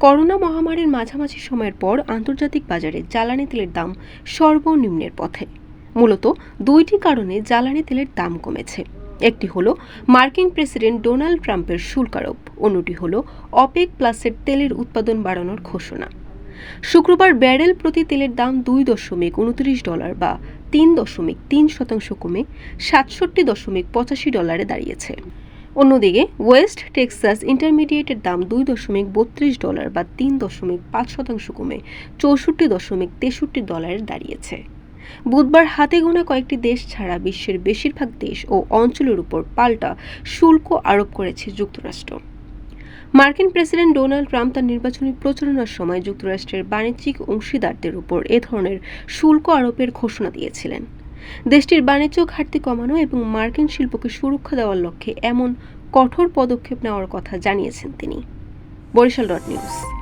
Corona মহামারীর মাঝামাঝি সময়ের পর আন্তর্জাতিক বাজারে জ্বালানি তেলের দাম সর্বনিম্নের পথে। মূলত দুইটি কারণে জ্বালানি তেলের দাম কমেছে। একটি হলো মার্কিন প্রেসিডেন্ট ডোনাল্ড ট্রাম্পের শুল্ক আরোপ, অন্যটি হলো অপেক প্লাসের তেলের উৎপাদন বাড়ানোর ঘোষণা। শুক্রবার ব্যারেল প্রতি তেলের দাম $2.29 বা 3.3% কমে $67.85 দাঁড়িয়েছে। অন্যদিকে ওয়েস্ট টেক্সাস ইন্টারমিডিয়েটের দাম $2.32 বা 3.5% কমে $64.63 দাঁড়িয়েছে। বুধবার হাতে গোনা কয়েকটি দেশ ছাড়া বিশ্বের বেশিরভাগ দেশ ও অঞ্চলের উপর পাল্টা শুল্ক আরোপ করেছে যুক্তরাষ্ট্র। মার্কিন প্রেসিডেন্ট ডোনাল্ড ট্রাম্প তার নির্বাচনী প্রচারণার সময় যুক্তরাষ্ট্রের বাণিজ্যিক অংশীদারদের উপর এ ধরনের শুল্ক আরোপের ঘোষণা দিয়েছিলেন। দেশটির বাণিজ্য ঘাটতি কমানো এবং মার্কিন শিল্পকে সুরক্ষা দেওয়ার লক্ষ্যে এমন কঠোর পদক্ষেপ নেওয়ার কথা জানিয়েছেন তিনি। বরিশাল.নিউজ।